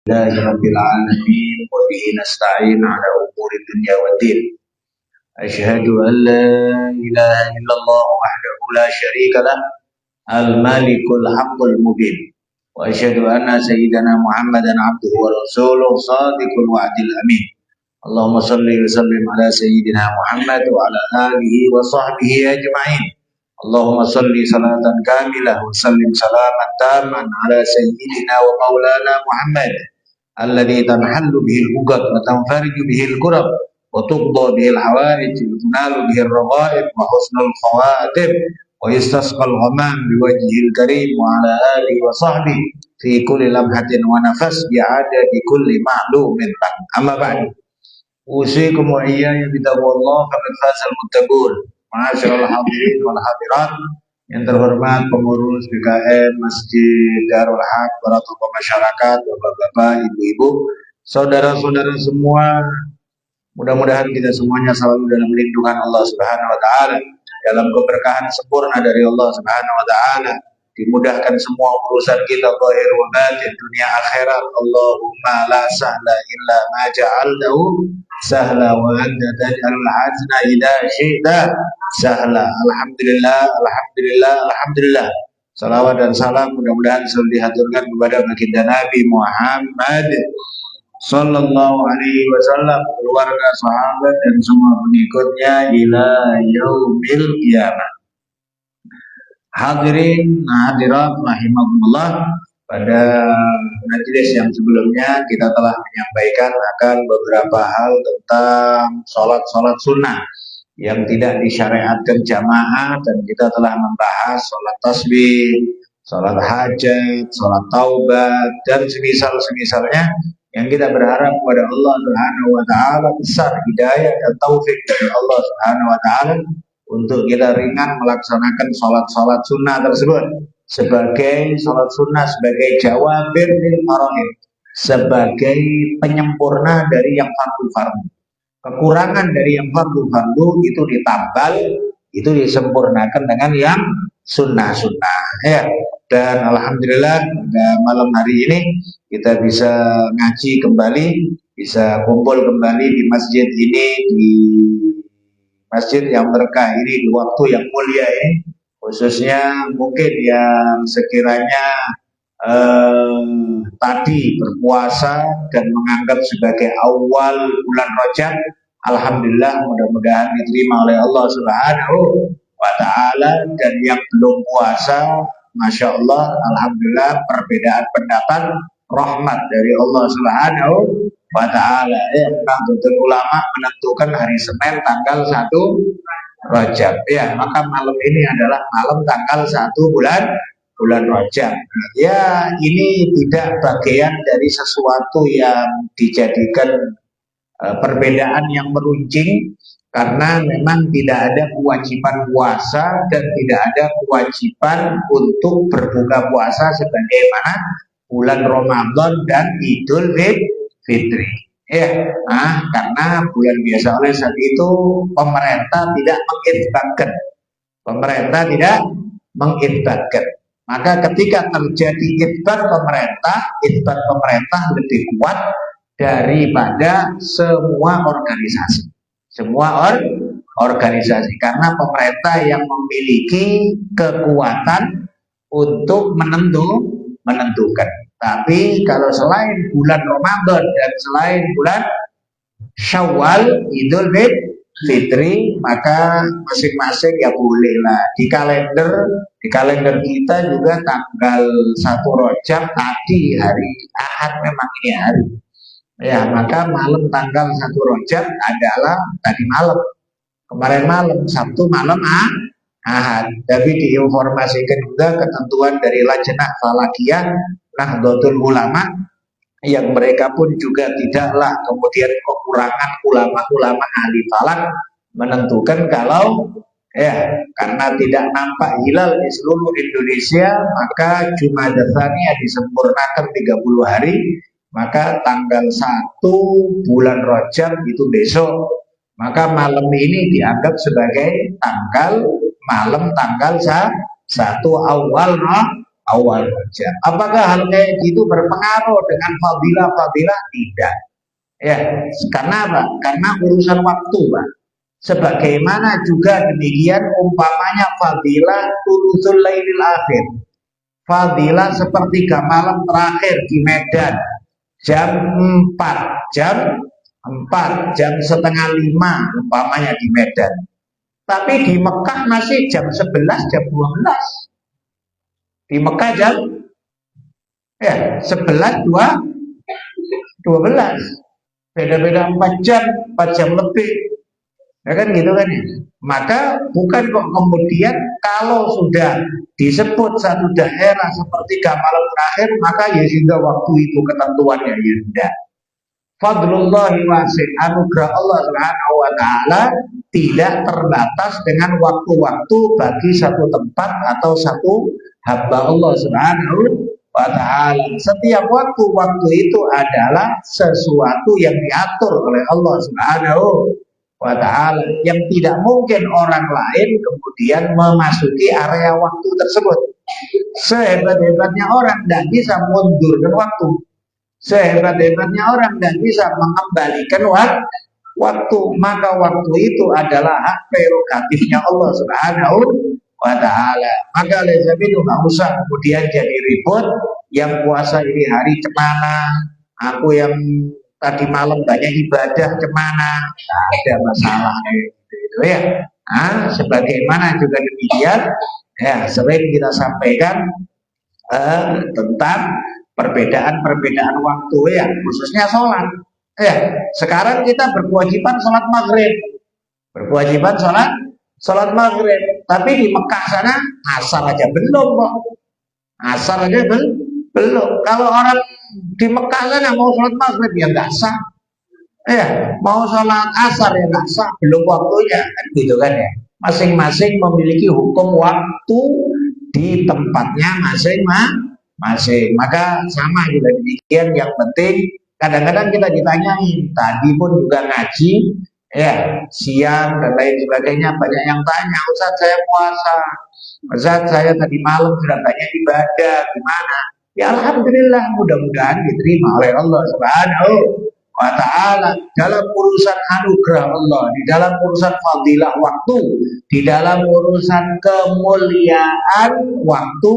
Alhamdulillahi rabbil alamin wa bihi nasta'in ala umuri dunya waddin. Asyhadu an la ilaha illallah wahdahu la syarika lah al-malikul haqqul mubin. Wa asyhadu anna sayyidana Muhammadan abduhu wa rasuluhu shadiqul wa'dil amin. Allahumma salli wa sallim ala sayyidina Muhammad wa ala alihi wa sahbihi ajma'in. Allahumma salli salatan kamilah wa sallim salaman taman ala sayyidina wa maulana Muhammad alladhi tanhallu bihil uqad wa tanfariju bihil kurab wa tuqda bihil hawaij wa tunalu bihil raghaib wa husnul khawatim wa yastasqal ghamam biwajhil karim wa ala alihi wa sahbihi fi kulli lamhatin wa nafas bi'adadi kulli ma'lumin lak. Amma ba'du. Usikum wa iyaya bitaqwallah faqad fazal muttaqun. Ma'asyiral hadirin wal hadirat, yang terhormat pengurus BKM Masjid Darul Haq, para tokoh masyarakat, bapak-bapak, ibu-ibu, saudara-saudara semua, mudah-mudahan kita semuanya selalu dalam lindungan Allah Subhanahu wa taala, dalam keberkahan sempurna dari Allah Subhanahu wa taala, dimudahkan semua urusan kita zahir wa batin, dunia akhirat. Allahumma la sahla illa ma ja'altahu sahla wa anta taj'alul hazna idza syi'ta sahla. Alhamdulillah, alhamdulillah, alhamdulillah. Salawat dan salam mudah-mudahan selalu dihaturkan kepada baginda Nabi Muhammad sallallahu alaihi wasallam, keluarga, sahabat dan semua pengikutnya ila yaumil qiyamah. Hadirin hadirat rahimakumullah, pada majelis yang sebelumnya kita telah menyampaikan akan beberapa hal tentang sholat sunnah yang tidak disyariatkan jamaah, dan kita telah membahas sholat tasbih, sholat hajat, sholat taubat, dan semisal-semisalnya yang kita berharap kepada Allah Subhanahu wa taala besar hidayah dan taufik dari Allah Subhanahu wa taala untuk kita ringan melaksanakan sholat sunnah tersebut, sebagai sholat sunnah sebagai jawabir lil faraid, sebagai penyempurna dari yang fardu-fardu. Kekurangan dari yang fardu-fardu itu ditambal, itu disempurnakan dengan yang sunnah-sunnah ya. Dan alhamdulillah pada malam hari ini kita bisa ngaji kembali, bisa kumpul kembali di masjid ini, di masjid yang berkah ini, di waktu yang mulia ini, khususnya mungkin yang sekiranya tadi berpuasa dan menganggap sebagai awal bulan Rajab, alhamdulillah mudah-mudahan diterima oleh Allah Subhanahu wa taala. Dan yang belum puasa, masya Allah, alhamdulillah perbedaan pendapat rahmat dari Allah Subhanahu wa taala ya. Nahdlatul Ulama menentukan hari Senin tanggal 1 Rajab ya, maka malam ini adalah malam tanggal 1 bulan Rajab. Ya, ini tidak bagian dari sesuatu yang dijadikan perbedaan yang meruncing, karena memang tidak ada kewajiban puasa dan tidak ada kewajiban untuk berbuka puasa sebagaimana bulan Ramadan dan Idul Fitri ya. Karena bulan biasa, oleh sebab itu pemerintah tidak mengitbatkan. Maka ketika terjadi itbat pemerintah lebih kuat daripada semua organisasi, karena pemerintah yang memiliki kekuatan untuk menentukan. Tapi kalau selain bulan Ramadan dan selain bulan Syawal, Idul Fitri, maka masing-masing ya bolehlah. Di kalender kita juga tanggal 1 Rajab tadi hari Ahad, memang ini hari ya, maka malam tanggal 1 Rajab adalah tadi malam, kemarin malam Sabtu malam Ahad. Tapi diinformasikan juga ketentuan dari Lajnah Falakiyah Nahdlatul Ulama, yang mereka pun juga tidaklah kemudian kekurangan ulama-ulama ahli falak menentukan kalau ya, karena tidak nampak hilal di seluruh Indonesia, maka Jumadah Tsaniyah disempurnakan 30 hari, maka tanggal 1 bulan Rajab itu besok, maka malam ini dianggap sebagai malam tanggal 1 awal awal Rajab. Apakah hal kayak gitu berpengaruh dengan fadilah-fadilah? Tidak. Ya, karena apa? Karena urusan waktu, Pak. Sebagaimana juga demikian umpamanya fadilah thuluthul lailil akhir. Fadilah sepertiga malam terakhir di Medan. Jam 4, jam setengah 5 umpamanya di Medan. Tapi di Mekah masih jam 11, jam 12. Di Mekah jam 11, 12. Beda-beda 4 jam lebih. Ya kan gitu kan ya. Maka bukan kok kemudian kalau sudah disebut satu daerah seperti malam terakhir, maka ya sehingga waktu itu ketentuannya ya tidak. Fadlullahi wasi', anugerah Allah Subhanahu wa taala tidak terbatas dengan waktu-waktu bagi satu tempat atau satu hamba Allah Subhanahu wa taala. Setiap waktu-waktu itu adalah sesuatu yang diatur oleh Allah Subhanahu wa ta'ala, yang tidak mungkin orang lain kemudian memasuki area waktu tersebut. Sehebat-hebatnya orang tidak bisa mundurkan waktu, sehebat-hebatnya orang tidak bisa mengembalikan waktu. Maka waktu itu adalah hak prerogatifnya Allah Subhanahu wa ta'ala. Maka oleh sebab itu nggak usah kemudian jadi ribut, yang puasa ini hari cemana, aku yang tadi malam banyak ibadah kemana, nah, ada masalah gitu ya. Nah, sebagaimana juga demikian ya, sering kita sampaikan tentang perbedaan waktu ya, khususnya sholat ya. Sekarang kita berkewajiban sholat maghrib, maghrib, tapi di Mekah sana asar aja belum kok, belum. Kalau orang di Mekah sana mau sholat maghrib ya nggak sah, mau sholat asar ya nggak sah, belum waktunya, kan gitu kan ya. Masing-masing memiliki hukum waktu di tempatnya masing-masing. Maka sama juga demikian. Yang penting kadang-kadang kita ditanyain, tadi pun juga ngaji ya, siang dan lain sebagainya, banyak yang tanya, Ustaz saya puasa, Ustaz saya tadi malam sudah banyak ibadah, gimana? Ya alhamdulillah, mudah-mudahan diterima oleh Allah Subhanahu wa ta'ala. Dalam urusan anugerah Allah, di dalam urusan fadilah waktu, di dalam urusan kemuliaan waktu,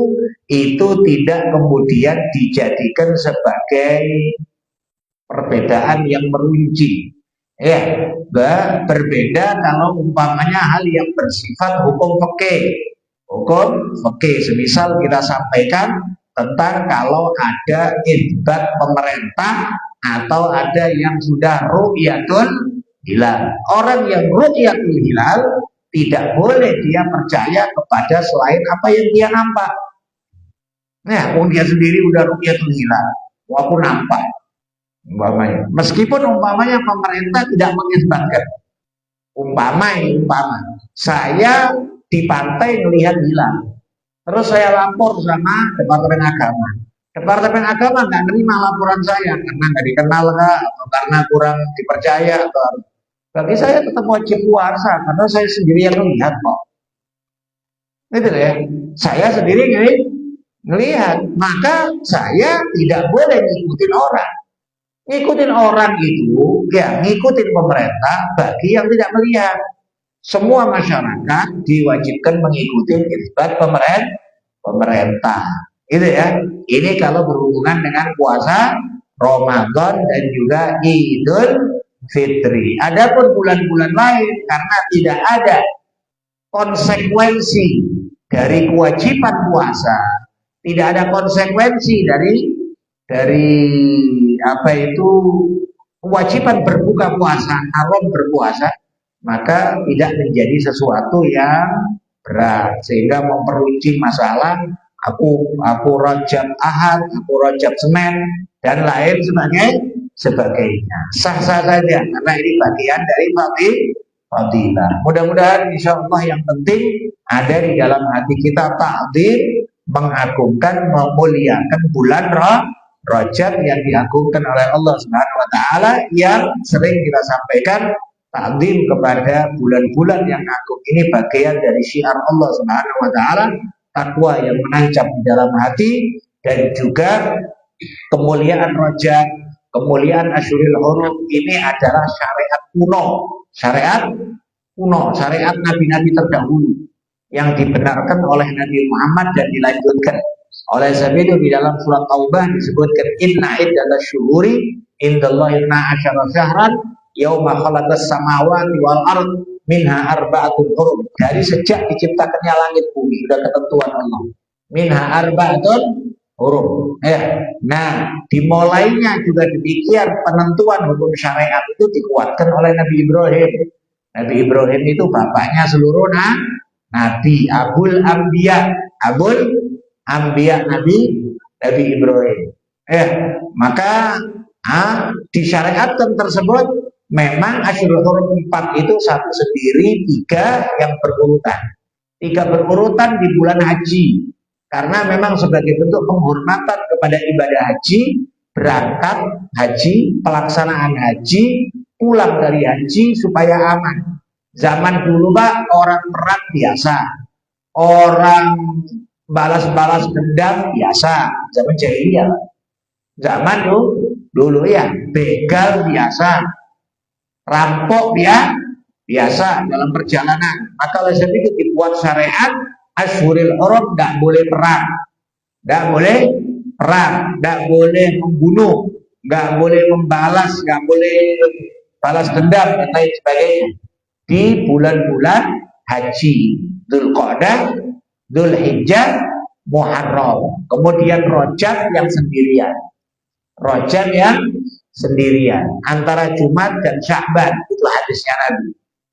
itu tidak kemudian dijadikan sebagai perbedaan yang merunci. Ya, berbeda kalau umpamanya hal yang bersifat hukum fikih. Semisal kita sampaikan tentang kalau ada isbat pemerintah atau ada yang sudah ru'yatul hilal. Orang yang ru'yatul hilal tidak boleh dia percaya kepada selain apa yang dia nampak. Nah, dia sendiri udah ru'yatul hilal, walaupun nampak. Meskipun umpamanya pemerintah tidak mengisbatkan. Umpama saya di pantai melihat hilal, terus saya lapor sama Departemen Agama. Departemen Agama nggak nerima laporan saya karena nggak dikenal atau karena kurang dipercaya atau bagi saya tetap wajib puasa karena saya sendiri yang melihat kok. Itu ya. Saya sendiri ngelihat, maka saya tidak boleh ngikutin orang. Ngikutin orang itu ya ngikutin pemerintah bagi yang tidak melihat. Semua masyarakat diwajibkan mengikuti isbat pemerintah. Itu ya. Ini kalau berhubungan dengan puasa Ramadan dan juga Idul Fitri. Adapun bulan-bulan lain karena tidak ada konsekuensi dari kewajiban puasa, tidak ada konsekuensi dari apa itu kewajiban berbuka puasa, haram berpuasa, maka tidak menjadi sesuatu yang berat sehingga memperunci masalah aku Rajab Ahad, aku Rajab Senin dan lain sebagainya. Sah-sah saja karena ini bagian dari fadilah. Mudah-mudahan insya Allah yang penting ada di dalam hati kita takdir, mengagungkan, memuliakan bulan Rajab yang diagungkan oleh Allah Subhanahu wa taala, yang sering kita sampaikan takdim kepada bulan-bulan yang agung ini bagian dari syiar Allah Subhanahu wa taala. takwa yang menancap di dalam hati, dan juga kemuliaan Rajab, kemuliaan Asyuril Hurum ini adalah syariat kuno, syariat nabi-nabi terdahulu yang dibenarkan oleh Nabi Muhammad dan dilanjutkan oleh sebab itu di dalam surat Taubah disebutkan inna iddatas syuhuri indallahi 12 syahran yauma khalaqas samawati wal ard minha arba'atun hurum. Dari sejak diciptakannya langit bumi sudah ketentuan Allah. Minha arba'atun hurum. Nah, dimulainya juga demikian penentuan hukum syariat itu dikuatkan oleh Nabi Ibrahim. Nabi Ibrahim itu bapaknya seluruh nabi, Abul Anbiya Nabi Ibrahim. Maka disyariatkan tersebut memang Asyurul Hurum 4 itu satu sendiri, 3 yang berurutan. 3 berurutan di bulan haji. Karena memang sebagai bentuk penghormatan kepada ibadah haji, berangkat haji, pelaksanaan haji, pulang dari haji supaya aman. Zaman dulu Pak, orang perang biasa, orang balas-balas dendam biasa, zaman jahiliyah. Zaman dulu ya, begal biasa, rampok biasa dalam perjalanan. Maka oleh sebab itu dibuat syariat Asyuril Hurum, nggak boleh perang, nggak boleh membunuh, nggak boleh membalas, nggak boleh balas dendam dan lain sebagainya di bulan-bulan haji, Dzulqa'dah, Dzulhijjah, Muharram. Kemudian Rajab yang sendirian antara Jumat dan Sya'ban, itu hadisnya Nabi.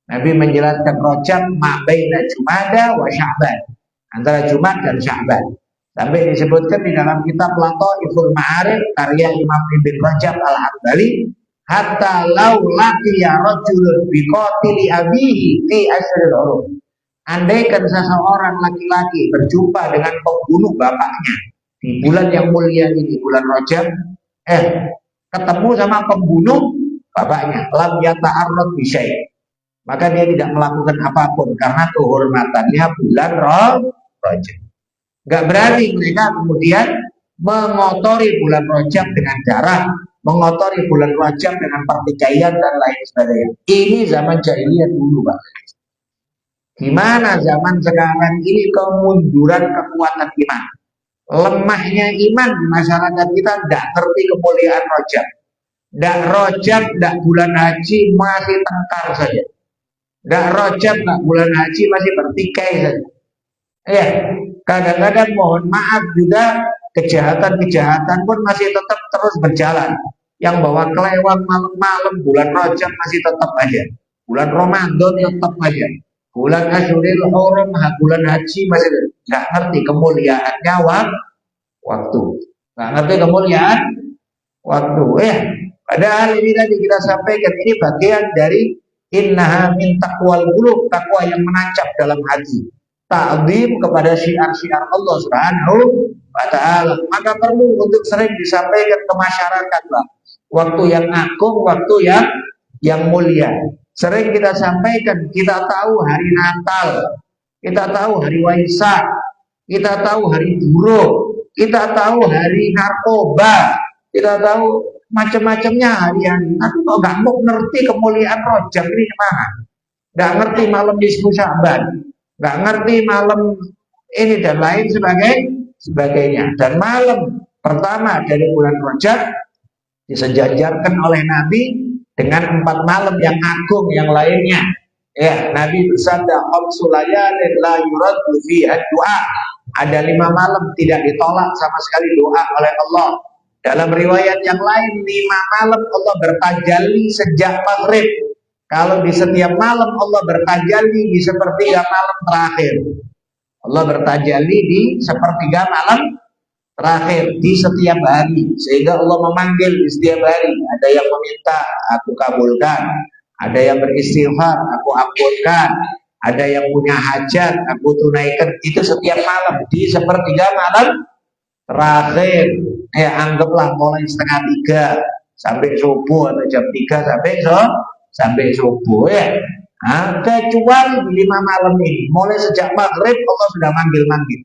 Nabi menjelaskan Rajab ma baina Jumada wa Sya'ban, antara Jumat dan Sya'ban. Sampai disebutkan di dalam kitab Lataiful Ma'arif karya Imam Ibn Rajab Al-Hambali, hatta law laqiya rajulun biqatili abihi fi Asyuril Hurum. Andaikan seseorang laki-laki berjumpa dengan pembunuh bapaknya di bulan yang mulia ini, bulan Rajab, ketemu sama pembunuh bapaknya, lam yata'arrad bi syai', maka dia tidak melakukan apapun karena kehormatannya bulan Rajab. Gak berani mereka kemudian mengotori bulan Rajab dengan darah, mengotori bulan Rajab dengan pertikaian dan lain sebagainya. Ini zaman jahiliyah dulu Pak. Gimana zaman sekarang ini kemunduran kekuatan iman, lemahnya iman di masyarakat kita, tidak ngerti kemuliaan Rajab. Tidak bulan haji masih tengkar saja. Tidak Rajab, tidak bulan haji masih bertikai saja. Kadang-kadang mohon maaf juga kejahatan-kejahatan pun masih tetap terus berjalan. Yang bawa kelewat malam-malam bulan Rajab masih tetap aja. Bulan Ramadan tetap aja. Bulan Asyuril Hurum, bulan haji masih nggak ngerti kemuliaannya waktu. Nggak ngerti kemuliaan waktu. Padahal ini tadi kita sampaikan, ini bagian dari innaha min taqwal qulub, takwa yang menancap dalam hati. Ta'zim kepada syiar-syiar Allah Subhanahu wa ta'ala. Maka perlu untuk sering disampaikan ke masyarakat lah. Waktu yang agung, waktu yang mulia. Sering kita sampaikan, kita tahu hari Natal, kita tahu hari Waisak, kita tahu hari buruh, kita tahu hari narkoba, kita tahu macam-macamnya hari-hari. Tapi kok nggak mau ngerti kemuliaan Rajab ini kemana? Nggak ngerti malam nisfu Sya'ban, nggak ngerti malam ini dan lain sebagainya. Dan malam pertama dari bulan Rajab disejajarkan oleh Nabi dengan 4 malam yang agung yang lainnya. Nabi bersabda, khamsu layalin la yuraddu fiha du'a. Ada 5 malam tidak ditolak sama sekali doa oleh Allah. Dalam riwayat yang lain, 5 malam Allah bertajalli sejak maghrib. Kalau di setiap malam Allah bertajalli di sepertiga malam terakhir. Allah bertajalli di sepertiga malam terakhir di setiap hari, sehingga Allah memanggil di setiap hari. Ada yang meminta, aku kabulkan. Ada yang beristighfar, aku ampunkan. Ada yang punya hajat, aku tunaikan. Itu setiap malam di sepertiga malam terakhir. Anggaplah mulai setengah 3 sampai subuh, atau jam 3 sampai subuh kecuali 5 malam ini, mulai sejak maghrib Allah sudah manggil-manggil.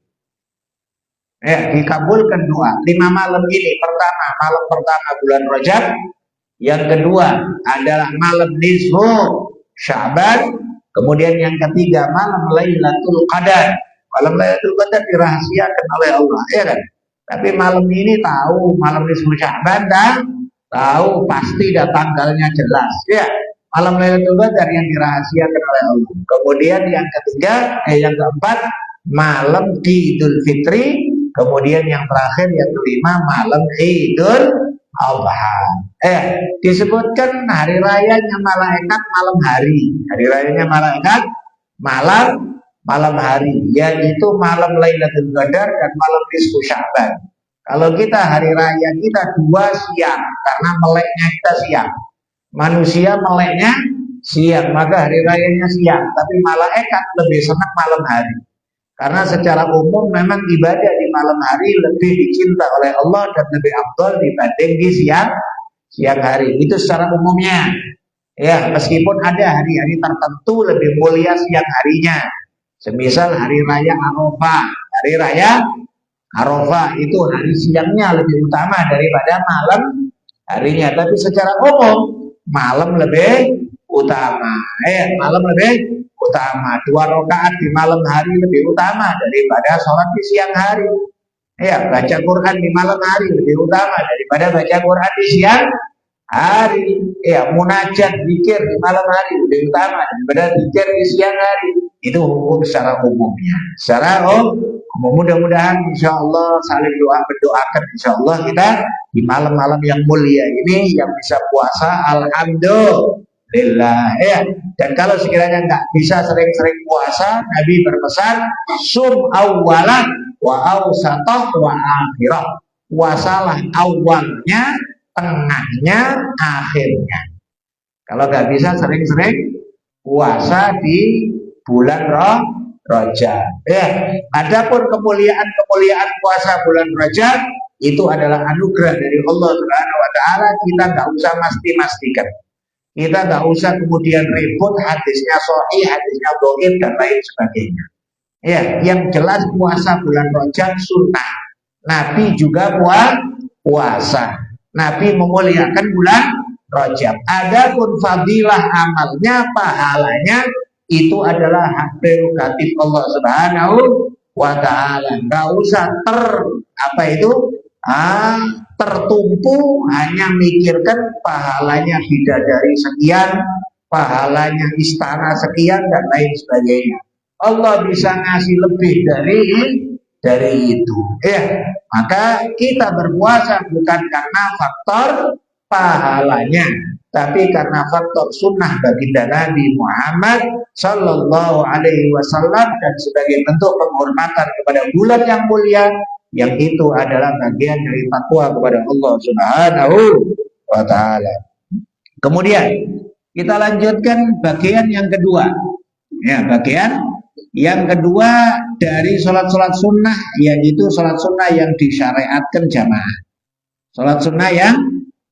Dikabulkan doa 5 malam ini. Pertama, malam pertama bulan Rajab. Yang kedua adalah malam nisfu Sya'ban. Kemudian yang ketiga malam Lailatul Qadar. Malam Lailatul Qadar dirahasiakan oleh Allah, ya kan? Tapi malam ini tahu malam nisfu Sya'ban dan tahu pasti tanggalnya jelas, ya. Malam Lailatul Qadar yang dirahasiakan oleh Allah. Kemudian yang ketiga, yang keempat malam Idul Fitri. Kemudian yang terakhir yang kelima malam Idul Adha. Disebutkan hari rayanya malaikat malam hari. Hari rayanya malaikat malam hari, yaitu malam Lailatul Qadar dan malam nisfu Sya'ban. Kalau kita hari raya kita 2 siang karena meleknya kita siang. Manusia meleknya siang, maka hari rayanya siang. Tapi malaikat lebih senang malam hari. Karena secara umum memang ibadah di malam hari lebih dicinta oleh Allah dan lebih afdal dibanding di siang hari. Itu secara umumnya. Ya, meskipun ada hari-hari tertentu lebih mulia siang harinya. Semisal hari raya Arafah. Hari raya Arafah itu hari siangnya lebih utama daripada malam harinya. Tapi secara umum malam lebih utama. Malam lebih utama. 2 rakaat di malam hari lebih utama daripada sholat di siang hari. Baca Quran di malam hari lebih utama daripada baca Quran di siang hari. Munajat zikir di malam hari lebih utama daripada zikir di siang hari. Itu hukum secara umumnya. Secara mudah-mudahan insya Allah saling berdoakan insya Allah kita di malam-malam yang mulia ini yang bisa puasa alhamdulillah. Dan kalau sekiranya nggak bisa sering-sering puasa, Nabi berpesan sum awwalan wa awsatah wa akhirah. Puasalah awalnya, tengahnya, akhirnya. Kalau nggak bisa sering-sering puasa di bulan Rajab. Adapun kemuliaan puasa bulan Rajab itu adalah anugerah dari Allah Subhanahu wa taala. Kita nggak usah mesti-mastikan. Kita nggak usah kemudian ribut hadisnya sahih, hadisnya dhaif dan lain sebagainya. Yang jelas puasa bulan Rajab sunnah. Nabi juga puasa. Nabi memuliakan bulan Rajab. Adapun fadilah amalnya, pahalanya itu adalah hak prerogatif Allah Subhanahu wa taala. Enggak usah tertumpu hanya mikirkan pahalanya bidadari sekian, pahalanya istana sekian dan lain sebagainya. Allah bisa ngasih lebih dari itu. Maka kita berpuasa bukan karena faktor pahalanya, tapi karena faktor sunnah baginda Nabi Muhammad Sallallahu Alaihi Wasallam dan sebagai bentuk penghormatan kepada bulan yang mulia, yang itu adalah bagian dari takwa kepada Allah Subhanahu wa taala. Kemudian kita lanjutkan bagian yang kedua. Bagian yang kedua dari sholat-sholat sunnah, yaitu sholat sunnah yang disyariatkan jamaah. Sholat sunnah yang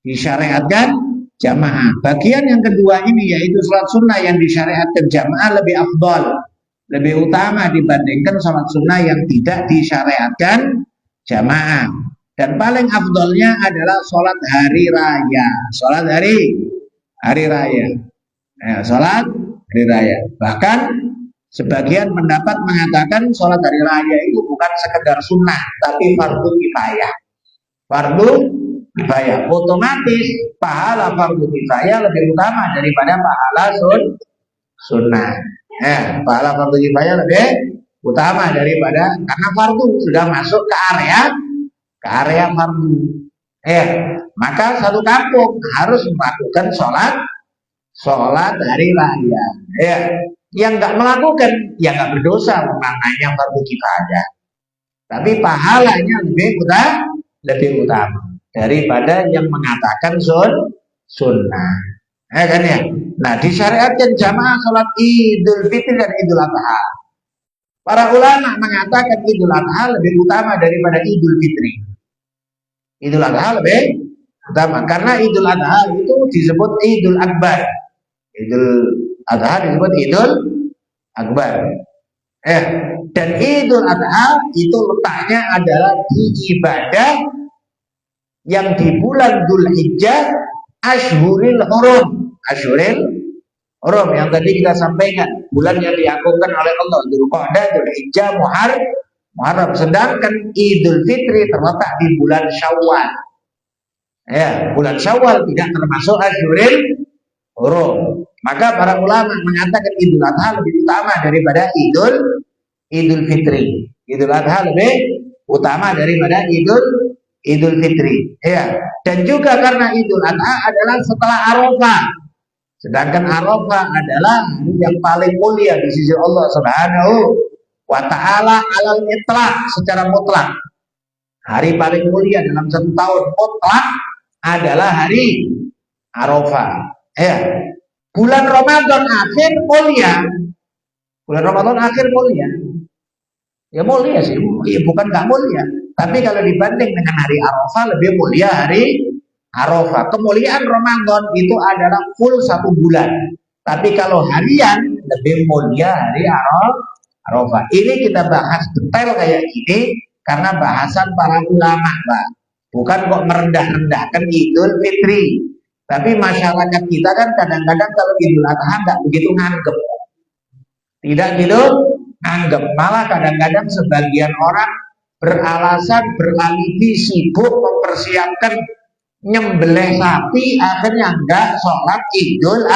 disyariatkan jamaah. Bagian yang kedua ini yaitu sholat sunnah yang disyariatkan jamaah lebih afdal, lebih utama dibandingkan sholat sunnah yang tidak disyariatkan jamaah. Dan paling afdalnya adalah sholat hari raya. Sholat hari raya. Sholat hari raya. Bahkan sebagian pendapat mengatakan sholat hari raya itu bukan sekedar sunnah, tapi fardu kifayah. Fardu kifayah. Otomatis pahala fardu kifayah lebih utama daripada pahala sunnah. Pahala fardu kifayah lebih utama daripada, karena fardu sudah masuk ke area fardu. Maka satu kampung harus melakukan sholat hari raya. Yang nggak melakukan, ya nggak berdosa, maknanya fardu kifayah. Tapi pahalanya lebih utama daripada yang mengatakan sunnah. Kan ya? Nah, disyariatkan jamaah sholat Idul Fitri dan Idul Adha. Para ulama mengatakan Idul Adha lebih utama daripada Idul Fitri. Idul Adha lebih utama karena Idul Adha itu disebut Idul Akbar. Idul Adha disebut Idul Akbar. Ya. Dan Idul Adha itu letaknya adalah di ibadah yang di bulan Dzulhijjah Ashhuril Hurum. Ashhuril Hurum yang tadi kita sampaikan, bulan yang diagungkan oleh Allah, Dzulqa'dah, Dzulhijjah, Muharram. Sedangkan Idul Fitri terletak di bulan Syawal. Ya, bulan Syawal tidak termasuk Ashhuril Hurum. Maka para ulama mengatakan Idul Adha lebih utama daripada Idul Fitri. Idul Adha lebih utama daripada Idul Fitri. Ya. Dan juga karena Idul Adha adalah setelah Arafah. Sedangkan Arafah adalah yang paling mulia di sisi Allah Subhanahu wa taala alal itlaq, secara mutlak. Hari paling mulia dalam satu tahun mutlak adalah hari Arafah. Ya. Bulan Ramadan akhir mulia. Bulan Ramadan akhir mulia. Ya mulia sih, ya, bukan nggak mulia. Tapi kalau dibanding dengan hari Arafah lebih mulia hari Arafah. Kemuliaan Ramadan itu adalah full 1 bulan. Tapi kalau harian lebih mulia hari Arafah. Ini kita bahas detail kayak gini karena bahasan para ulama, Pak. Bukan kok merendah-rendahkan Idul Fitri. Tapi masyarakat kita kan kadang-kadang kalau Idul Adha nggak begitu nganggep. Tidak gitu nganggep. Malah kadang-kadang sebagian orang beralasan, beralibi, sibuk mempersiapkan nyembelih sapi, akhirnya enggak sholat Idul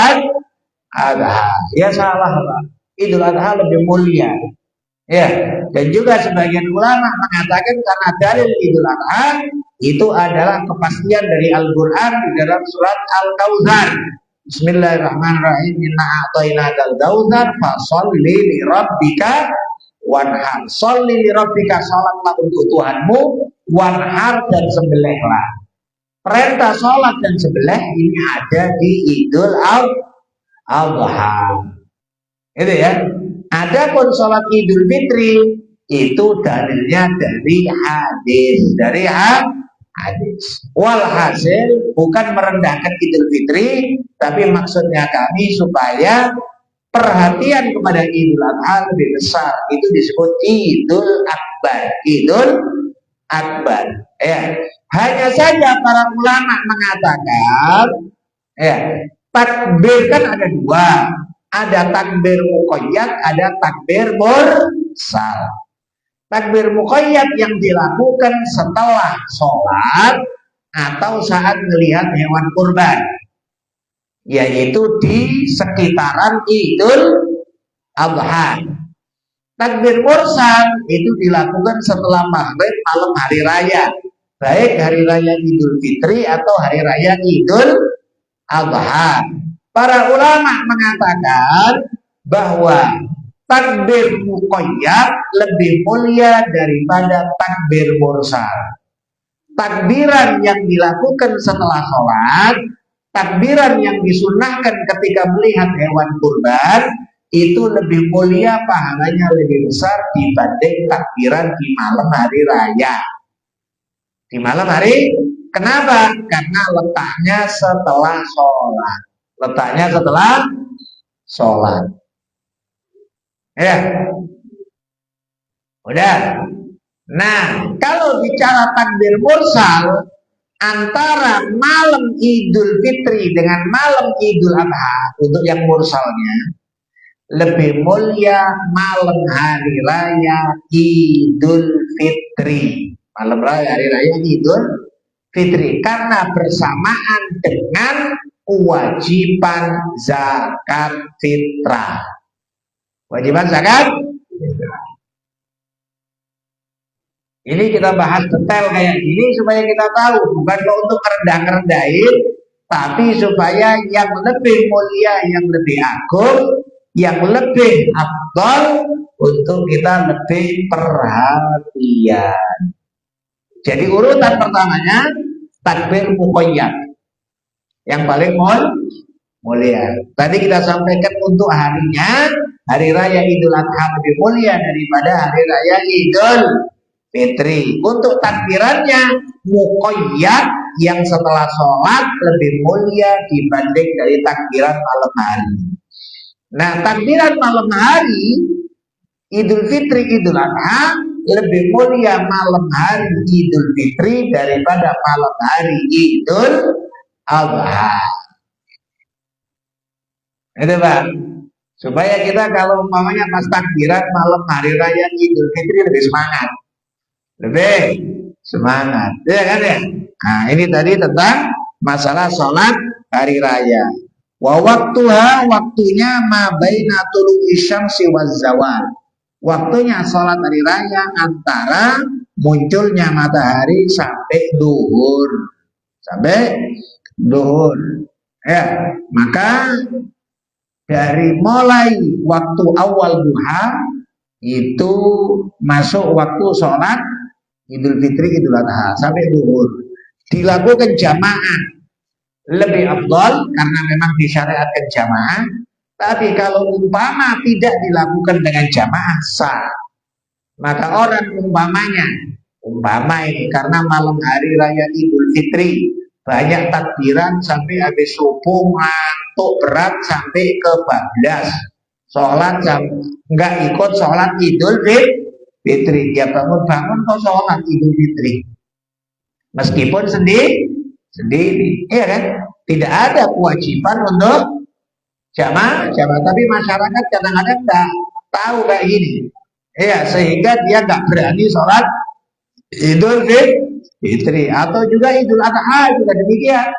Adha. Ya salah, Pak. Idul Adha lebih mulia. Ya, dan juga sebagian ulama mengatakan karena dalil Idul Adha itu adalah kepastian dari Al-Quran di dalam surat Al-Kautsar. Bismillahirrahmanirrahim. Inna a'tainakal kautsar fasholli li rabbika wanhar. Sholli li rabbika, salatlah untuk Tuhanmu, wanhar, dan sembelihlah. Perintah sholat dan sembelih ini ada di Idul Adha. Itu ya. Adapun sholat Idul Fitri itu dalilnya dari hadis, Walhasil bukan merendahkan Idul Fitri, tapi maksudnya kami supaya perhatian kepada Idul Adha lebih besar. Itu disebut Idul Akbar. Idul Akbar. Ya. Hanya saja para ulama mengatakan, ya, takbir kan ada 2. Ada takbir muqayyad, ada takbir mursal. Takbir muqayyad yang dilakukan setelah sholat atau saat melihat hewan kurban, yaitu di sekitaran Idul Adha. Takbir mursal itu dilakukan setelah maghrib malam hari raya, baik hari raya Idul Fitri atau hari raya Idul Adha. Para ulama mengatakan bahwa takbir muqayyad lebih mulia daripada takbir mursal. Takbiran yang dilakukan setelah sholat, takbiran yang disunahkan ketika melihat hewan kurban, itu lebih mulia, pahalanya lebih besar dibanding takbiran di malam hari raya. Di malam hari, kenapa? Karena letaknya setelah sholat. Letaknya setelah sholat. Ya, udah. Nah, kalau bicara takbir mursal antara malam Idul Fitri dengan malam Idul Adha, untuk yang mursalnya lebih mulia malam hari raya Idul Fitri. Malam hari raya Idul Fitri karena bersamaan dengan kewajiban zakat fitrah. Kewajiban zakat fitrah. Ini kita bahas detail kayak gini supaya kita tahu, bukan untuk merendah-rendahin, tapi supaya yang lebih mulia, yang lebih agung, yang lebih afdal untuk kita lebih perhatian. Jadi urutan pertamanya takbir muqayyad yang paling mulia. Tadi kita sampaikan untuk harinya, hari raya Idul Adha lebih mulia daripada hari raya Idul Fitri. Untuk takbirannya muqayyad yang setelah sholat lebih mulia dibanding dari takbiran malam hari. Nah, takbiran malam hari Idul Fitri, Idul Adha lebih mulia malam hari Idul Fitri daripada malam hari Idul Adha. Itu Pak. Supaya kita kalau umpamanya pas takbiran malam hari raya Idul Fitri lebih semangat. Lebih semangat. Ya kan ya? Nah, ini tadi tentang masalah sholat hari raya. Wa waktuha, waktunya ma baina tulu'i syamsi waz zawal. Waktunya sholat hari raya antara munculnya matahari sampai duhur. Sampai duhur. Ya, maka dari mulai waktu awal duha itu masuk waktu sholat Idul Fitri, Idul Adha sampai duhur. Dilakukan jamaah lebih afdal karena memang disyariatkan jamaah. Tapi kalau umpama tidak dilakukan dengan jamaah sah. Maka orang umpama ini karena malam hari raya Idul Fitri banyak takbiran sampai habis subuh ngantuk berat sampai ke bablas. Sholat nggak ikut sholat Idul Fitri. Ya bangun-bangun kok sholat Idul Fitri. Meskipun sendiri, ya kan? Tidak ada kewajiban untuk jamaah, tapi masyarakat kadang-kadang nggak tahu kayak gini, ya sehingga dia nggak berani sholat Idul Fitri atau juga Idul Adha juga demikian,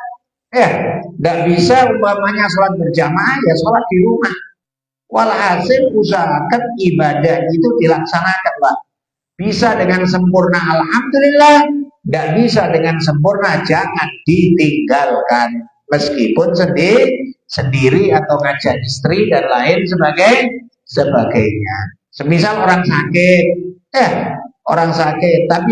ya nggak bisa umpamanya sholat berjamaah ya sholat di rumah. Walhasil usahakan ibadah itu dilaksanakan Pak. Bisa dengan sempurna alhamdulillah, nggak bisa dengan sempurna jangan ditinggalkan meskipun sendiri atau ngajak istri dan lain sebagainya. Semisal orang sakit, tapi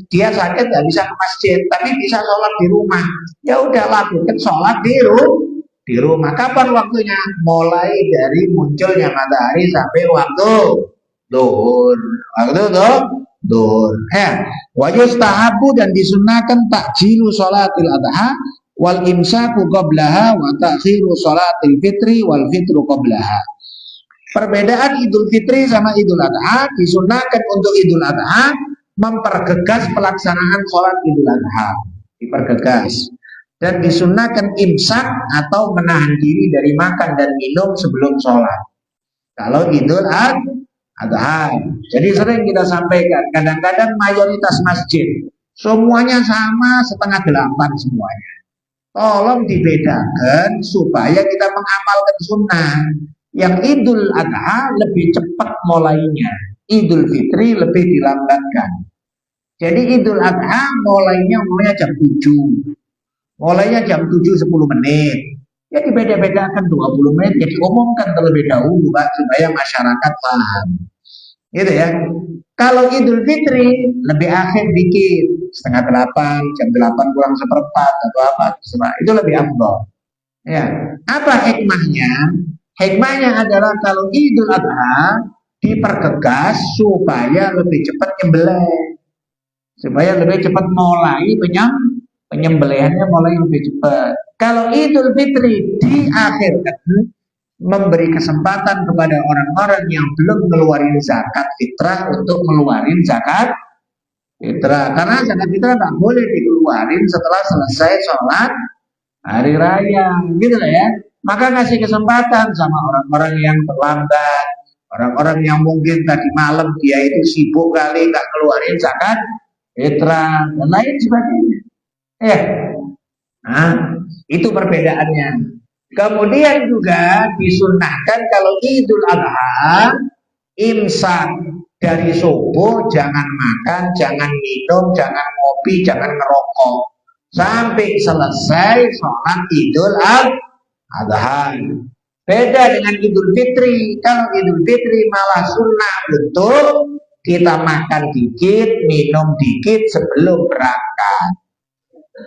dia sakit nggak bisa ke masjid, tapi bisa sholat di rumah. Ya udah lakukan sholat di rumah. Kapan waktunya? Mulai dari munculnya matahari sampai waktu duhur. Wa yustahabu dan disunahkan takjilu sholatil adha wal imsaku qablaha wa ta'khiru sholatil fitri wal fitru qablaha. Perbedaan Idul Fitri sama Idul Adha, disunahkan untuk Idul Adha mempergegas pelaksanaan sholat Idul Adha, dipergegas, dan disunahkan imsak atau menahan diri dari makan dan minum sebelum sholat. Kalau Idul Adha, jadi sering kita sampaikan, kadang-kadang mayoritas masjid semuanya sama 7:30 semuanya. Tolong dibedakan supaya kita mengamalkan sunnah. Yang Idul Adha lebih cepat mulainya, Idul Fitri lebih dilambatkan. Jadi Idul Adha mulainya jam 7, mulainya jam 7:10 menit. Ya dibeda-bedakan 20 menit, jadi umumkan terlebih dahulu Pak, supaya masyarakat paham. Gitu ya. Kalau Idul Fitri lebih akhir dikit, 7:30, jam 8 kurang seperempat atau apa, itu lebih afdal. Ya. Apa hikmahnya? Hikmahnya adalah kalau Idul Adha dipergegas supaya lebih cepat nyembelih, supaya lebih cepat mulai penyembelihannya mulai lebih cepat. Kalau Idul Fitri diakhirkan, memberi kesempatan kepada orang-orang yang belum ngeluarin zakat fitrah untuk ngeluarin zakat fitrah, karena zakat fitrah nggak boleh dikeluarin setelah selesai sholat hari raya, gitu lah ya. Maka ngasih kesempatan sama orang-orang yang terlambat, orang-orang yang mungkin tadi malam dia itu sibuk kali nggak keluarin zakat fitrah dan lain sebagainya. Nah, itu perbedaannya. Kemudian juga disunahkan kalau Idul Adha imsak dari subuh, jangan makan, jangan minum, jangan ngopi, jangan ngerokok sampai selesai sholat Idul Adha. Beda dengan Idul Fitri. Kalau Idul Fitri malah sunnah untuk kita makan dikit, minum dikit sebelum berangkat.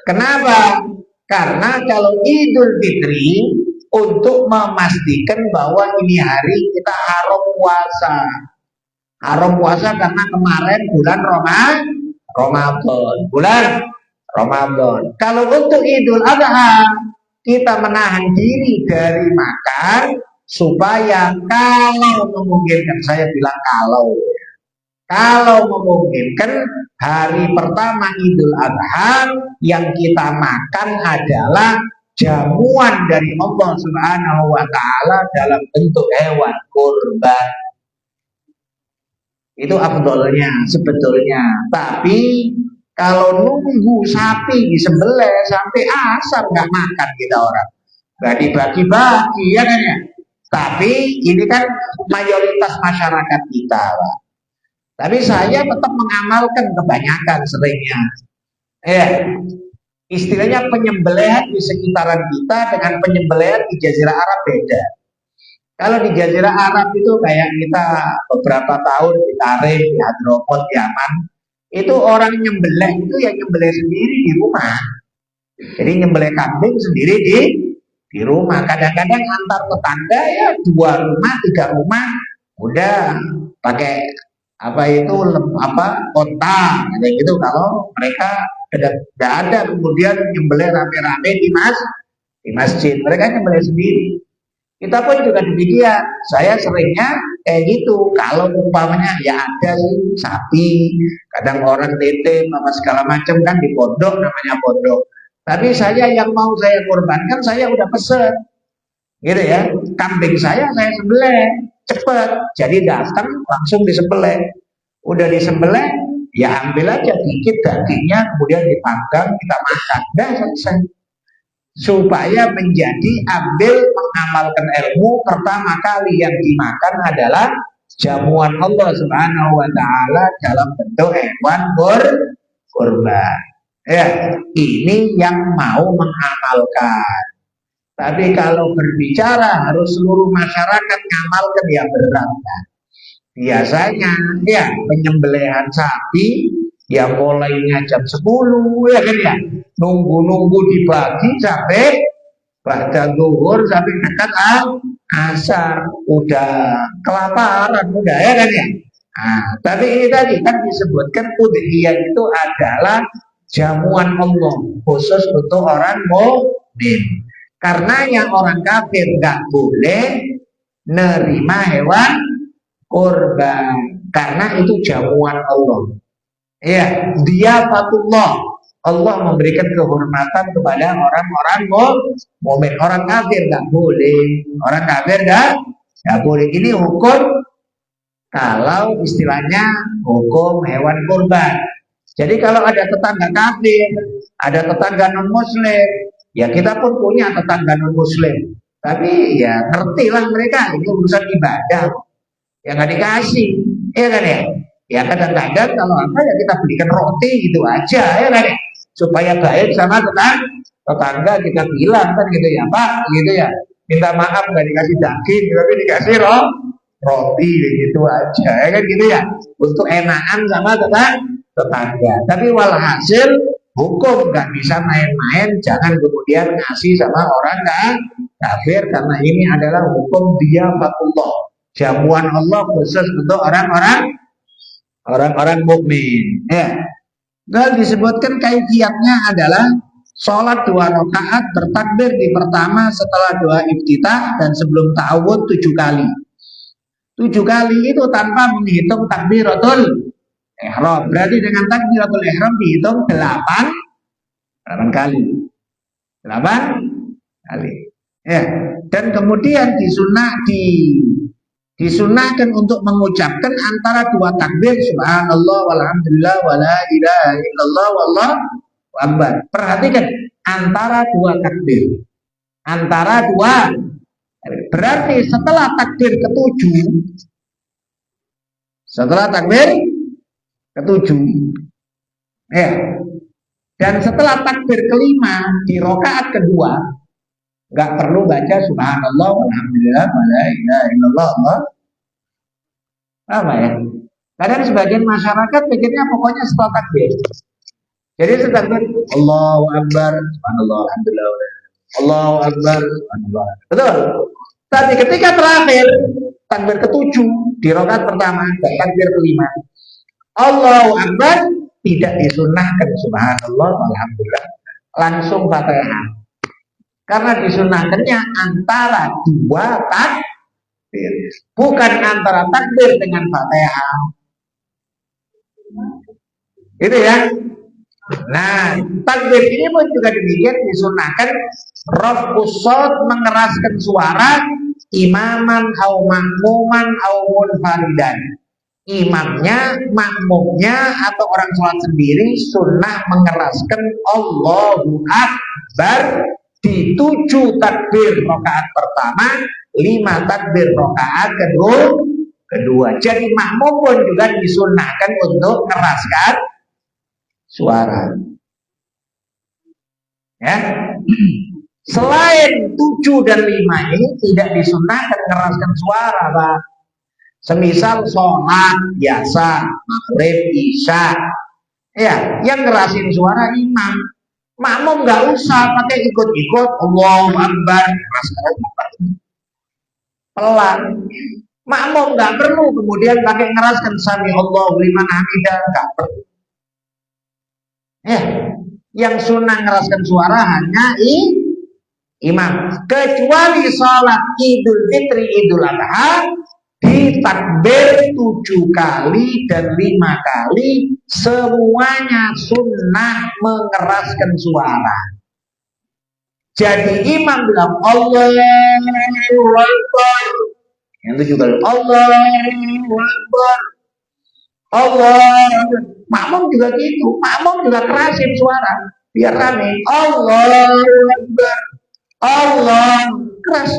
Kenapa? Karena kalau Idul Fitri untuk memastikan bahwa ini hari kita haram puasa. Haram puasa karena kemarin bulan Ramadan. Kalau untuk Idul Adha kita menahan diri dari makan, supaya kalau memungkinkan, saya bilang kalau memungkinkan hari pertama Idul Adha yang kita makan adalah jamuan dari Allah Subhanahu wa taala dalam bentuk hewan kurban. Itu afdolnya sebetulnya. Tapi kalau nunggu sapi disembelih sampai asar nggak makan kita orang, nggak dibagi-bagi ya kan ya. Tapi ini kan mayoritas masyarakat kita, Pak. Tapi saya tetap mengamalkan kebanyakan seringnya. Ya, istilahnya penyembelihan di sekitaran kita dengan penyembelihan di Jazirah Arab beda. Kalau di Jazirah Arab itu kayak kita beberapa tahun di Tarim, di Hadramut, di Yaman, itu orang nyembelih itu yang nyembelih sendiri di rumah. Jadi nyembelih kambing sendiri di rumah. Kadang-kadang antar tetangga ya 2 rumah, 3 rumah udah pakai konta kayak gitu. Kalau mereka tidak ada kemudian nyembelih rame-rame di masjid, mereka nyembelih sendiri. Kita pun juga demikian. Saya seringnya kayak gitu. Kalau umpamanya ya ada sapi, kadang orang titip apa segala macam kan di pondok, namanya pondok. Tapi saya yang mau saya korbankan, saya udah pesen, gitu ya. Kambing saya sembelih cepet, jadi datang langsung disembelih. Udah disembelih, ya ambil aja dikit dagingnya, kemudian dipanggang, kita makan, udah selesai. Supaya menjadi mengamalkan ilmu, pertama kali yang dimakan adalah jamuan Allah Subhanahu wa taala dalam bentuk hewan kurban. Ya, ini yang mau mengamalkan. Tapi kalau berbicara harus seluruh masyarakat ngamalkan ya berat. Kan? Biasanya ya penyembelihan sapi ya mulainya jam 10 ya kan ya. Nunggu dibagi sampai pada zuhur sampai dekat asar, udah kelaparan udah ya kan ya. Nah, tapi ini tadi kan disebutkan udhiyah itu adalah jamuan Allah khusus untuk orang mukmin. Karena yang orang kafir nggak boleh nerima hewan kurban karena itu jamuan Allah. Ya, dia fatullah. Allah memberikan kehormatan kepada orang-orang mukmin. Orang kafir nggak boleh. Orang kafir nggak boleh. Ini hukum kalau istilahnya hukum hewan kurban. Jadi kalau ada tetangga kafir, ada tetangga non muslim, ya kita pun punya tetangga non muslim. Tapi ya ngertilah mereka ini urusan ibadah. Ya nggak dikasih, ya kan ya. Ya kadang-kadang kalau apa ya kita belikan roti gitu aja ya kan ya. Supaya baik sama tetangga kita bilang kan gitu ya Pak gitu ya. Minta maaf nggak dikasih daging tapi dikasih roti gitu aja ya kan gitu ya. Untuk enakan sama tetangga. Tapi walhasil hukum nggak bisa main-main, jangan kemudian ngasih sama orang kafir karena ini adalah hukum diafatullah, jamuan Allah khusus untuk orang-orang mukmin. Ya. Dan disebutkan kaifiatnya adalah sholat 2 rakaat bertakbir di pertama setelah doa iftitah dan sebelum ta'awud 7 kali. 7 kali itu tanpa menghitung takbiratul ihram. Berarti dengan takbiratul ihram dihitung 8 kali. 8 kali. Ya. Dan kemudian disunahkan untuk mengucapkan antara 2 takbir subhanallah walhamdulillah wala ilaha illallah wallahu akbar. Perhatikan antara 2 takbir. Antara 2. Berarti setelah takbir ke-7 ya. Dan setelah takbir ke-5 di rakaat kedua nggak perlu baca subhanallah walhamdulillah wala ilaha illallah apa ya. Kadang sebagian masyarakat pikirnya pokoknya setelah takbir. Jadi setelah takbir Allahu akbar subhanallah alhamdulillah Allahu akbar subhanallah. Betul. Tapi ketika terakhir takbir ke-7 di rakaat pertama dan takbir ke-5 Allahu akbar tidak disunahkan subhanallah alhamdulillah, langsung Fatihah. Karena disunahkannya antara 2 takbir. Bukan antara takbir dengan Fatihah. Gitu ya. Nah, takbir ini pun juga demikian disunahkan raf'us shaut, mengeraskan suara, imaman au makmuman au munfaridan. Imamnya, makmumnya atau orang sholat sendiri sunnah mengeraskan Allahu Akbar di 7 takbir rakaat pertama, 5 takbir rakaat kedua. Jadi makmum pun juga disunahkan untuk mengeraskan suara. Ya. Selain 7 dan 5 ini tidak disunahkan mengeraskan suara, Pak. Semisal sholat biasa, maghrib, isya, ya, yang ngerasin suara imam. Makmum nggak usah pakai ikut-ikut Allahu Akbar, pelan. Makmum nggak perlu kemudian pakai ngeraskan sami Allahu liman hamidah, nggak perlu. Ya, yang sunnah ngeraskan suara hanya imam. Kecuali sholat Idul Fitri, Idul Adha, ditakbir 7 kali dan 5 kali, semuanya sunnah mengeraskan suara. Jadi imam bilang Allahu Akbar, yang itu juga Allahu Akbar, Allah. Makmum juga gitu, makmum juga kerasin suara biar rame. Allahu Akbar, Allah, keras.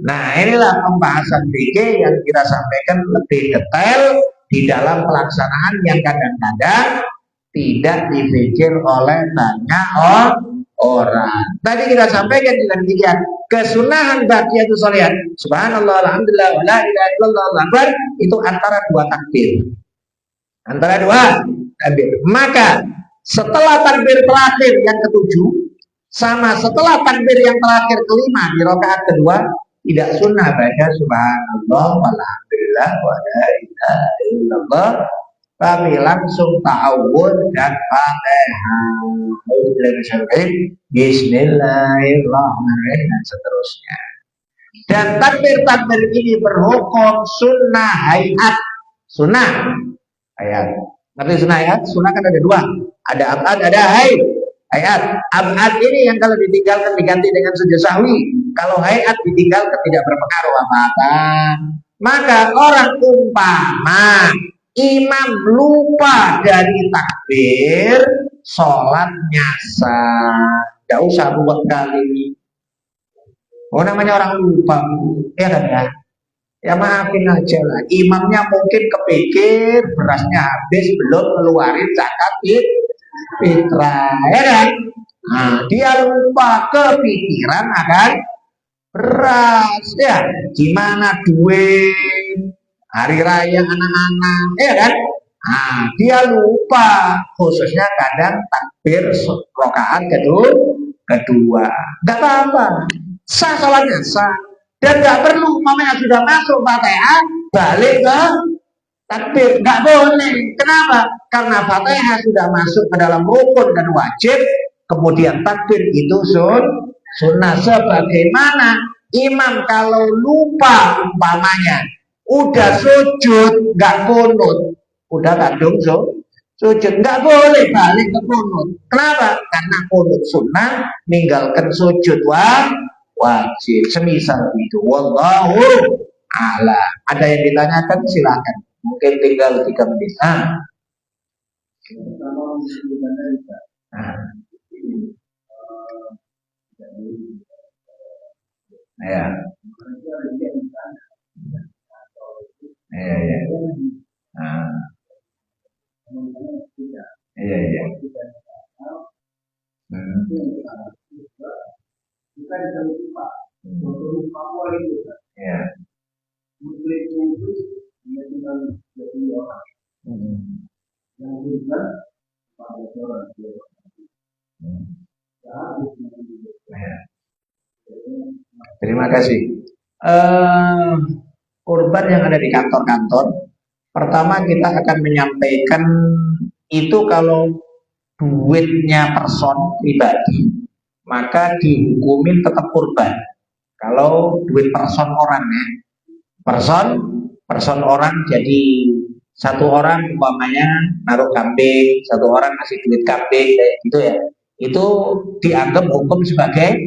Nah inilah pembahasan fikih yang kita sampaikan lebih detail di dalam pelaksanaan yang kadang-kadang tidak dipikir oleh banyak orang. Tadi kita sampaikan dengan demikian, kesunahan baqiyatus sholihat, subhanallah, alhamdulillah, wala ilaha illallah, Allahu akbar, itu antara 2 takbir. Antara 2 takbir. Maka setelah takbir terakhir yang ke-7 sama setelah takbir yang terakhir ke-5 di rakaat kedua, tidak sunnah baca subhanallah walhamdulillah wa la ilaha illallah, kami langsung ta'awud dan Fatihah, bismillahirrahmanirrahim, dan seterusnya. Dan takbir-takbir ini berhukum sunnah hayat. Sunnah hayat. Ngerti sunnah hayat? Sunnah kan ada 2. Ada abad, ada hayat. Abad ini yang kalau ditinggalkan diganti dengan sujud sahwi. Kalau hayat ditinggalkan tidak berpengaruh apa-apa. Maka orang umpama imam lupa dari takbir, sholatnya sah. Tidak usah 2 kali. Oh, namanya orang lupa, ya kan ya? Ya maafin aja lah. Imamnya mungkin kepikir berasnya habis, belum ngeluarin zakat fitrah, ya kan? Nah, dia lupa, kepikiran akan beras, ya. Gimana duit hari raya anak-anak, ya kan? Nah, dia lupa, khususnya kadang takbir rakaat kedua. Gak apa-apa, sah sholatnya sah, dan gak perlu mamanya sudah masuk Fatihah balik ke takbir, nggak boleh. Kenapa? Karena Fatihah sudah masuk ke dalam rukun dan wajib, kemudian takbir itu sunnah. Sebagaimana imam kalau lupa umpamanya udah sujud nggak kunut, udah kadung sujud, nggak boleh balik ke kunut. Kenapa? Karena kunut sunnah, meninggalkan sujud wajib. Semisal itu, wallahu a'lam. Ada yang ditanyakan, silakan. Mungkin tinggal 3 menit. Ya. Iya. Terima kasih. Kurban yang ada di kantor-kantor, pertama kita akan menyampaikan itu kalau duitnya person pribadi maka dihukumin tetap kurban. Kalau duit person orang ya, person orang, jadi satu orang umpamanya naruh kambing, satu orang ngasih duit kambing kayak gitu ya, itu dianggap hukum sebagai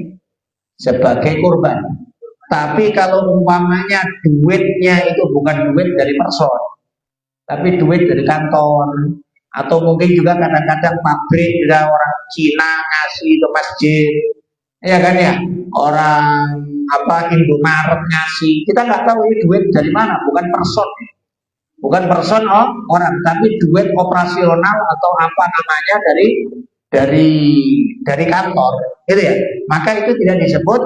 kurban. Tapi kalau umpamanya duitnya itu bukan duit dari person, tapi duit dari kantor, atau mungkin juga kadang-kadang pabrik ada orang Cina ngasih ke masjid, ya kan ya, orang apa Indomaret ngasih, kita nggak tahu ini duit dari mana, bukan person orang, tapi duit operasional atau apa namanya dari dari kantor, gitu ya. Maka itu tidak disebut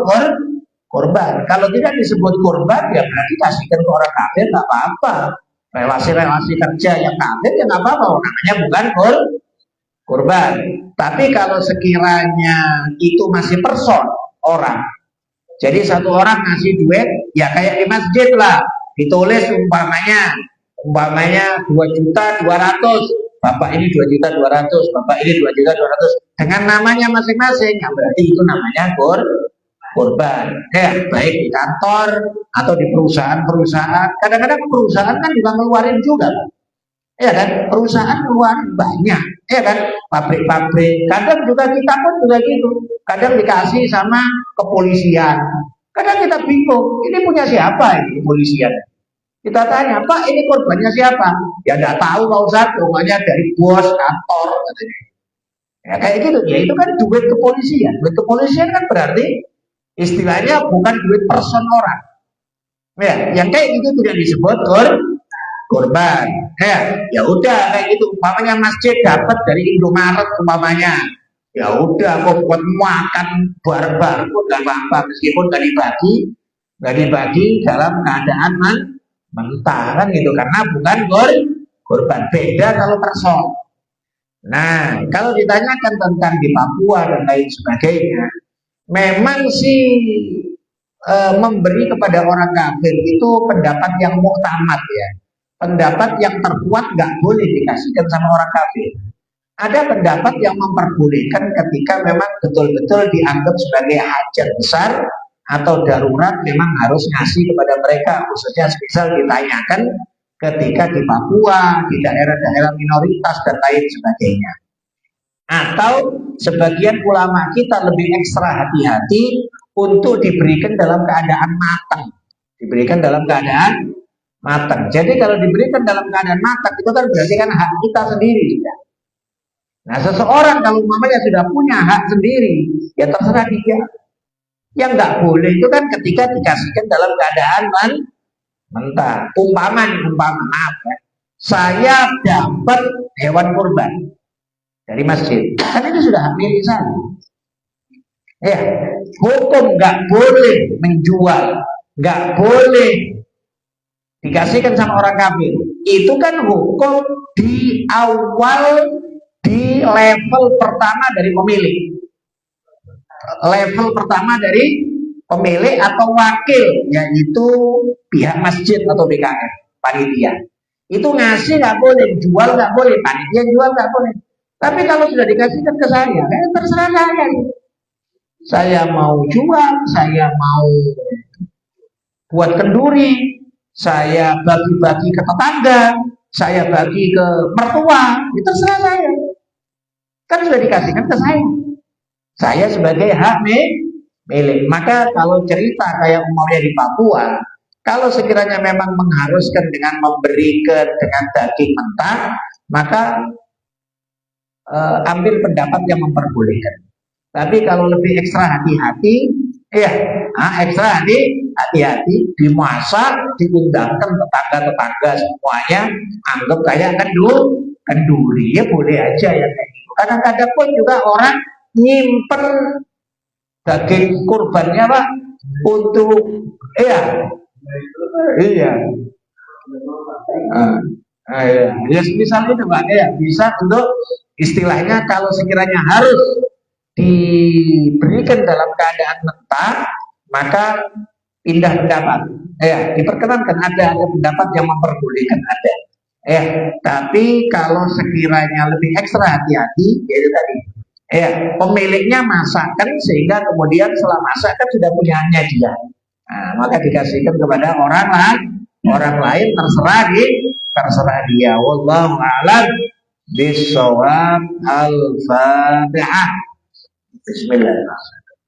korban. Kalau tidak disebut korban, ya berarti kasihkan ke orang kafir nggak apa-apa. Relasi-relasi kerja yang kafir ya nggak apa-apa, namanya bukan korban. Tapi kalau sekiranya itu masih person orang, jadi satu orang ngasih duit, ya kayak di masjid lah, ditulis umpamanya 2.200.000, bapak ini 2.200.000, bapak ini 2.200.000, dengan namanya masing-masing, ya berarti itu namanya korban. Ya, baik di kantor atau di perusahaan. Kadang-kadang perusahaan kan juga ngeluarin juga, ya kan? Perusahaan ngeluarin banyak, ya kan? Pabrik-pabrik. Kadang juga kita pun juga gitu. Kadang dikasih sama kepolisian. Kadang kita bingung, ini punya siapa ini kepolisian? Kita tanya, Pak, ini korbannya siapa? Ya nggak tahu Pak Ustadz, pokoknya dari bos kantor katanya. Ya kayak gitu, ya itu kan duit kepolisian. Duit kepolisian kan berarti istilahnya bukan duit person orang. Ya, yang kayak gitu tidak disebut korban. Ya udah kayak gitu. Umpamanya masjid dapat dari Indomaret umpamanya. Ya udah, kok buat makan bareng-bareng pun nggak apa-apa, meskipun nggak dibagi dalam keadaan mentah kan gitu, karena bukan korban. Beda kalau person. Nah, kalau ditanyakan tentang di Papua dan lain sebagainya, memang sih memberi kepada orang kafir itu pendapat yang muktamad ya, pendapat yang terkuat, nggak boleh dikasihkan sama orang kafir. Ada pendapat yang memperbolehkan ketika memang betul-betul dianggap sebagai hajat besar atau darurat, memang harus ngasih kepada mereka, khususnya misal ditanyakan ketika di Papua, di daerah-daerah minoritas dan lain sebagainya. Atau sebagian ulama kita lebih ekstra hati-hati untuk diberikan dalam keadaan matang. Diberikan dalam keadaan matang. Jadi kalau diberikan dalam keadaan matang itu kan berarti kan hak kita sendiri juga. Nah, seseorang kalau umpamanya sudah punya hak sendiri, ya terserah dia. Yang nggak boleh itu kan ketika dikasihkan dalam keadaan mentah. Umpama maaf ya, saya dapat hewan kurban dari masjid, kan itu sudah hak milik saya. Ya, hukum nggak boleh menjual, nggak boleh dikasihkan sama orang kafir. Itu kan hukum di awal, di level pertama dari pemilik. Level pertama dari pemilik atau wakil, yaitu pihak masjid atau BKM, panitia. Itu ngasih nggak boleh, jual nggak boleh, panitia jual nggak boleh. Tapi kalau sudah dikasihkan ke saya, terserah saya. Saya mau jual, saya mau buat kenduri, saya bagi-bagi ke tetangga, saya bagi ke mertua, itu terserah saya. Kan sudah dikasihkan ke saya. Saya sebagai hak milik. Maka kalau cerita kayak umumnya di Papua, kalau sekiranya memang mengharuskan dengan memberikan dengan daging mentah, maka ambil pendapat yang memperbolehkan. Tapi kalau lebih ekstra hati-hati, ekstra hati-hati, dimasak, diundangkan tetangga-tetangga semuanya, anggap kayak kenduri, ya boleh aja ya kayak gitu. Kadang-kadang pun juga orang nyimpen daging kurbannya Pak untuk iya. Ya misalnya itu Pak, ya bisa untuk istilahnya kalau sekiranya harus diberikan dalam keadaan mentah, maka pindah pendapat. Diperkenankan ada pendapat yang memperbolehkan ada. Tapi kalau sekiranya lebih ekstra hati-hati, yaitu tadi Ya, pemiliknya masakkan sehingga kemudian setelah masak kan sudah punyanya dia. Nah, maka dikasihkan kepada orang lain terserah dia. Wallahu a'lam bishawab. Al-Fatihah. Bismillahirrahmanirrahim.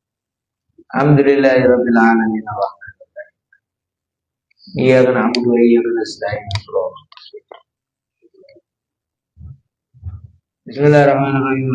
Alhamdulillahirabbil alamin. Iyyaka na'budu wa iyyaka nasta'in. Bismillahirrahmanirrahim.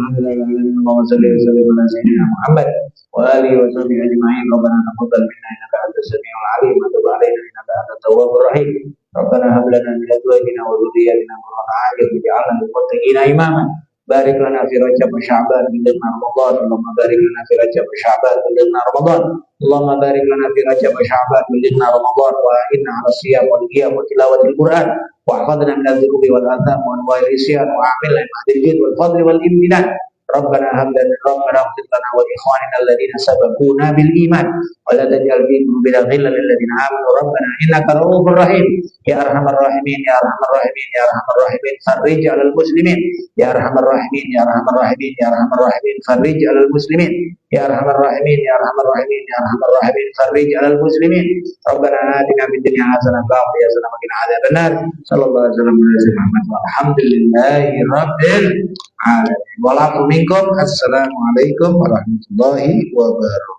Allahumma shalli wa sallim ala sayyidina Muhammad wa alihi wa sahbihi ajma'in. Rabbana taqabbal minna innaka antas samiul 'alim wa tub 'alaina innaka antat tawwabur rahim. Rabbana hab lana min azwajina wa dhurriyyatina qurrata a'yun waj'alna lil muttaqina imama. Barik lana fi Rajab wa Sya'ban billana Ramadan. Allahumma barik lana fi Rajab wa Sya'ban billana Ramadan. Allahumma barik lana fi Rajab wa Sya'ban billana Ramadan wa inna 'ala siyam wal qiyam wa tilawatil Qur'an. واحفظنا من الذنوب والآثام وأنواع العصيان وعاملنا مع الجود والفضل والامتنان. ربنا هب لنا ربنا اغفر لنا ولإخواننا الذين سبقونا بالإيمان ولا تجعل في قلوبنا غلا للذين آمنوا ربنا إنك رؤوف رحيم يا أرحم الراحمين يا أرحم الراحمين يا أرحم الراحمين فرج على المسلمين يا أرحم الراحمين يا أرحم الراحمين يا أرحم الراحمين فرج على المسلمين يا أرحم الراحمين يا أرحم الراحمين يا أرحم الراحمين فرج على المسلمين. ربنا آتنا في الدنيا حسنة وفي الآخرة حسنة وقنا عذاب النار. صلى الله عليه وسلم على سيدنا محمد والحمد لله رب العالمين. Walaupun minkum. Assalamualaikum warahmatullahi wabarakatuh.